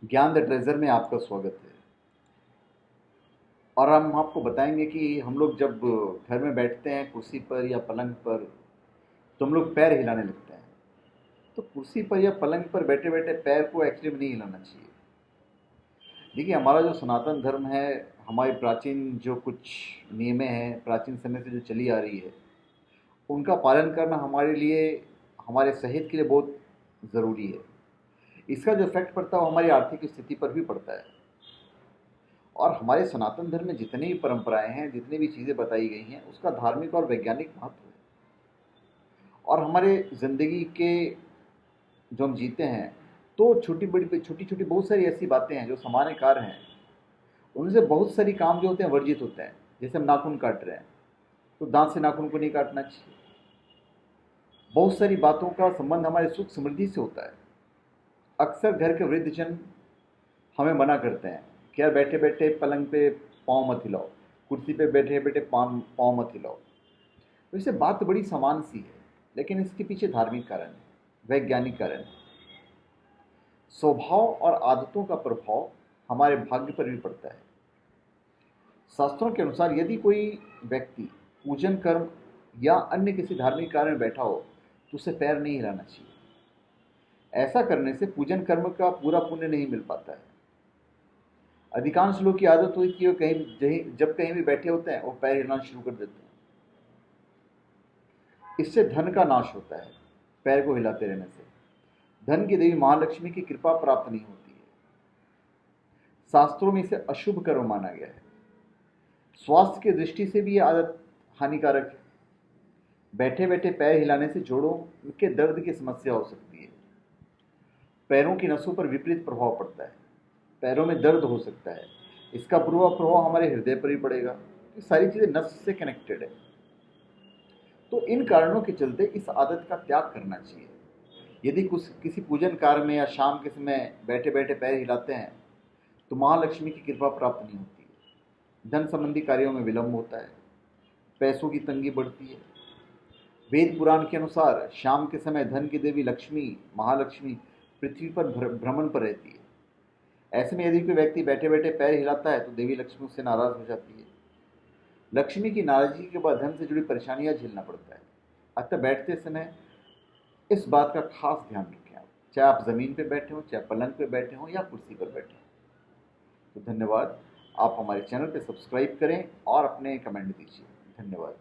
ज्ञान the treasure में आपका स्वागत है। और हम आपको बताएंगे कि हम लोग जब घर में बैठते हैं कुर्सी पर या पलंग पर तो हम लोग पैर हिलाने लगते हैं। तो कुर्सी पर या पलंग पर बैठे बैठे पैर को एक्चुअली में नहीं हिलाना चाहिए। देखिए, हमारा जो सनातन धर्म है, हमारी प्राचीन जो कुछ नियमें हैं, प्राचीन समय से जो चली आ रही है, उनका पालन करना हमारे लिए, हमारे सेहत के लिए बहुत ज़रूरी है। इसका जो इफेक्ट पड़ता है वो हमारी आर्थिक स्थिति पर भी पड़ता है। और हमारे सनातन धर्म में जितनी भी परंपराएं हैं, जितनी भी चीज़ें बताई गई हैं, उसका धार्मिक और वैज्ञानिक महत्व है। और हमारे ज़िंदगी के जो हम जीते हैं, तो छोटी छोटी बहुत सारी ऐसी बातें हैं जो सामान्य कार्य हैं, उनसे बहुत सारी काम जो होते हैं वर्जित होते हैं। जैसे हम नाखून काट रहे हैं, तो दांत से नाखून को नहीं काटना चाहिए। बहुत सारी बातों का संबंध हमारे सुख समृद्धि से होता है। अक्सर घर के वृद्धजन हमें मना करते हैं कि यार बैठे बैठे पलंग पे पाँव मत हिलाओ, कुर्सी पे बैठे बैठे पाँव पाँव मत हिलाओ। वैसे बात तो बड़ी समान सी है, लेकिन इसके पीछे धार्मिक कारण है, वैज्ञानिक कारण है। स्वभाव और आदतों का प्रभाव हमारे भाग्य पर भी पड़ता है। शास्त्रों के अनुसार यदि कोई व्यक्ति पूजन कर्म या अन्य किसी धार्मिक कार्य में बैठा हो तो उसे पैर नहीं हिलाना चाहिए। ऐसा करने से पूजन कर्म का पूरा पुण्य नहीं मिल पाता है। अधिकांश लोग की आदत हुई कि वो जब कहीं भी बैठे होते हैं वो पैर हिलाना शुरू कर देते हैं। इससे धन का नाश होता है। पैर को हिलाते रहने से धन की देवी महालक्ष्मी की कृपा प्राप्त नहीं होती है। शास्त्रों में इसे अशुभ कर्म माना गया है। स्वास्थ्य की दृष्टि से भी यह आदत हानिकारक है। बैठे बैठे पैर हिलाने से जोड़ों के दर्द की समस्या हो सकती है। पैरों की नसों पर विपरीत प्रभाव पड़ता है। पैरों में दर्द हो सकता है। इसका पूरा प्रभाव हमारे हृदय पर भी पड़ेगा। ये सारी चीज़ें नस से कनेक्टेड है। तो इन कारणों के चलते इस आदत का त्याग करना चाहिए। यदि कुछ किसी पूजन कार्य में या शाम के समय बैठे बैठे पैर हिलाते हैं तो महालक्ष्मी की कृपा प्राप्त नहीं होती है। धन संबंधी कार्यों में विलंब होता है। पैसों की तंगी बढ़ती है। वेद पुराण के अनुसार शाम के समय धन की देवी लक्ष्मी, महालक्ष्मी पृथ्वी पर भ्रमण पर रहती है। ऐसे में यदि कोई व्यक्ति बैठे बैठे पैर हिलाता है तो देवी लक्ष्मी उससे नाराज हो जाती है। लक्ष्मी की नाराजगी के बाद धन से जुड़ी परेशानियां झेलना पड़ता है। अतः बैठते समय इस बात का खास ध्यान रखें आप, चाहे आप ज़मीन पर बैठे हों, चाहे पलंग पर बैठे हों या कुर्सी पर बैठे हों। तो धन्यवाद। आप हमारे चैनल पर सब्सक्राइब करें और अपने कमेंट दीजिए। धन्यवाद।